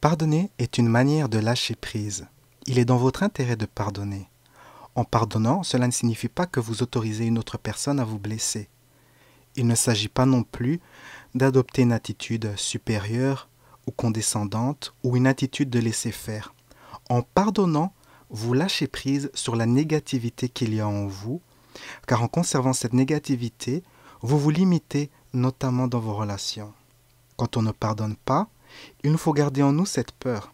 Pardonner est une manière de lâcher prise. Il est dans votre intérêt de pardonner. En pardonnant, cela ne signifie pas que vous autorisez une autre personne à vous blesser. Il ne s'agit pas non plus d'adopter une attitude supérieure ou condescendante ou une attitude de laisser faire. En pardonnant, vous lâchez prise sur la négativité qu'il y a en vous, car en conservant cette négativité, vous vous limitez notamment dans vos relations. Quand on ne pardonne pas, il nous faut garder en nous cette peur.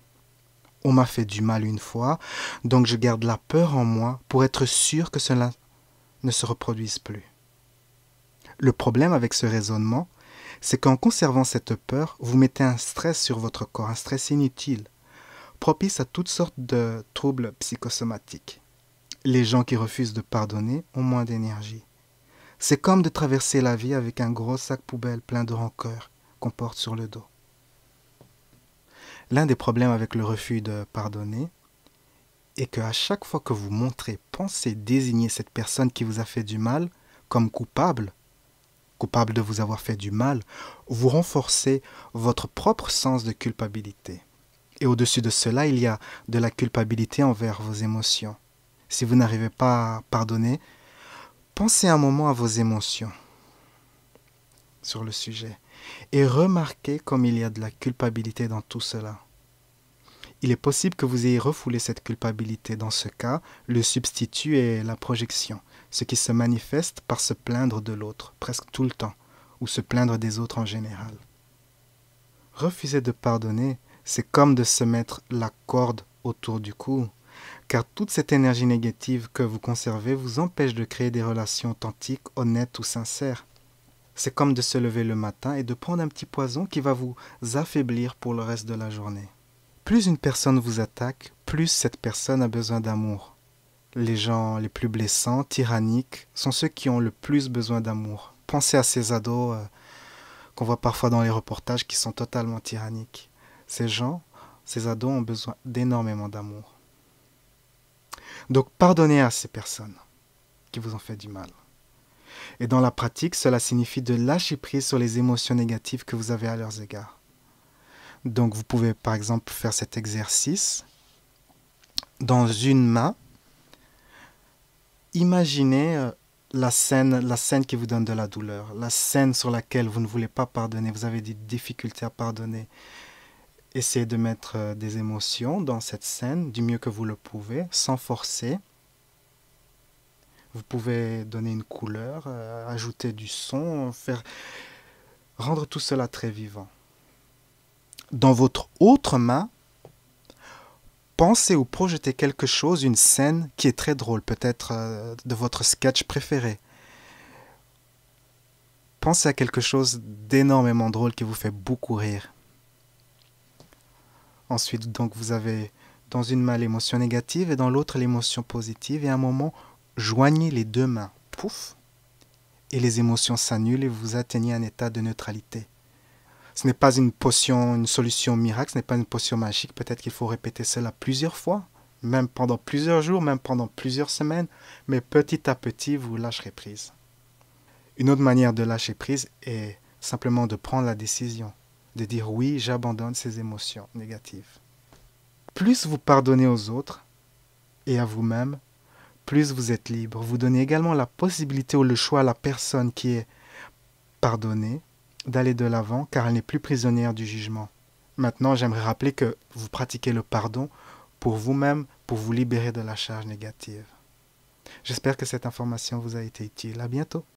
On m'a fait du mal une fois, donc je garde la peur en moi pour être sûr que cela ne se reproduise plus. Le problème avec ce raisonnement, c'est qu'en conservant cette peur, vous mettez un stress sur votre corps, un stress inutile, propice à toutes sortes de troubles psychosomatiques. Les gens qui refusent de pardonner ont moins d'énergie. C'est comme de traverser la vie avec un gros sac poubelle plein de rancœur qu'on porte sur le dos. L'un des problèmes avec le refus de pardonner est qu'à chaque fois que vous montrez, pensez désigner cette personne qui vous a fait du mal comme coupable de vous avoir fait du mal, vous renforcez votre propre sens de culpabilité. Et au-dessus de cela, il y a de la culpabilité envers vos émotions. Si vous n'arrivez pas à pardonner, pensez un moment à vos émotions sur le sujet et remarquez comme il y a de la culpabilité dans tout cela. Il est possible que vous ayez refoulé cette culpabilité. Dans ce cas, le substitut est la projection, ce qui se manifeste par se plaindre de l'autre, presque tout le temps, ou se plaindre des autres en général. Refuser de pardonner, c'est comme de se mettre la corde autour du cou, car toute cette énergie négative que vous conservez vous empêche de créer des relations authentiques, honnêtes ou sincères. C'est comme de se lever le matin et de prendre un petit poison qui va vous affaiblir pour le reste de la journée. Plus une personne vous attaque, plus cette personne a besoin d'amour. Les gens les plus blessants, tyranniques, sont ceux qui ont le plus besoin d'amour. Pensez à ces ados qu'on voit parfois dans les reportages qui sont totalement tyranniques. Ces gens, ces ados ont besoin d'énormément d'amour. Donc pardonnez à ces personnes qui vous ont fait du mal. Et dans la pratique, cela signifie de lâcher prise sur les émotions négatives que vous avez à leurs égards. Donc vous pouvez par exemple faire cet exercice. Dans une main, imaginez la scène qui vous donne de la douleur, la scène sur laquelle vous ne voulez pas pardonner, vous avez des difficultés à pardonner. Essayez de mettre des émotions dans cette scène du mieux que vous le pouvez, sans forcer. Vous pouvez donner une couleur, ajouter du son, rendre tout cela très vivant. Dans votre autre main, pensez ou projetez quelque chose, une scène qui est très drôle, peut-être de votre sketch préféré. Pensez à quelque chose d'énormément drôle qui vous fait beaucoup rire. Ensuite, donc, vous avez dans une main l'émotion négative et dans l'autre l'émotion positive. Et à un moment, joignez les deux mains. Pouf! Et les émotions s'annulent et vous atteignez un état de neutralité. Ce n'est pas une potion, une solution miracle, ce n'est pas une potion magique. Peut-être qu'il faut répéter cela plusieurs fois, même pendant plusieurs jours, même pendant plusieurs semaines. Mais petit à petit, vous lâcherez prise. Une autre manière de lâcher prise est simplement de prendre la décision, de dire oui, j'abandonne ces émotions négatives. Plus vous pardonnez aux autres et à vous-même, plus vous êtes libre. Vous donnez également la possibilité ou le choix à la personne qui est pardonnée d'aller de l'avant car elle n'est plus prisonnière du jugement. Maintenant, j'aimerais rappeler que vous pratiquez le pardon pour vous-même, pour vous libérer de la charge négative. J'espère que cette information vous a été utile. À bientôt.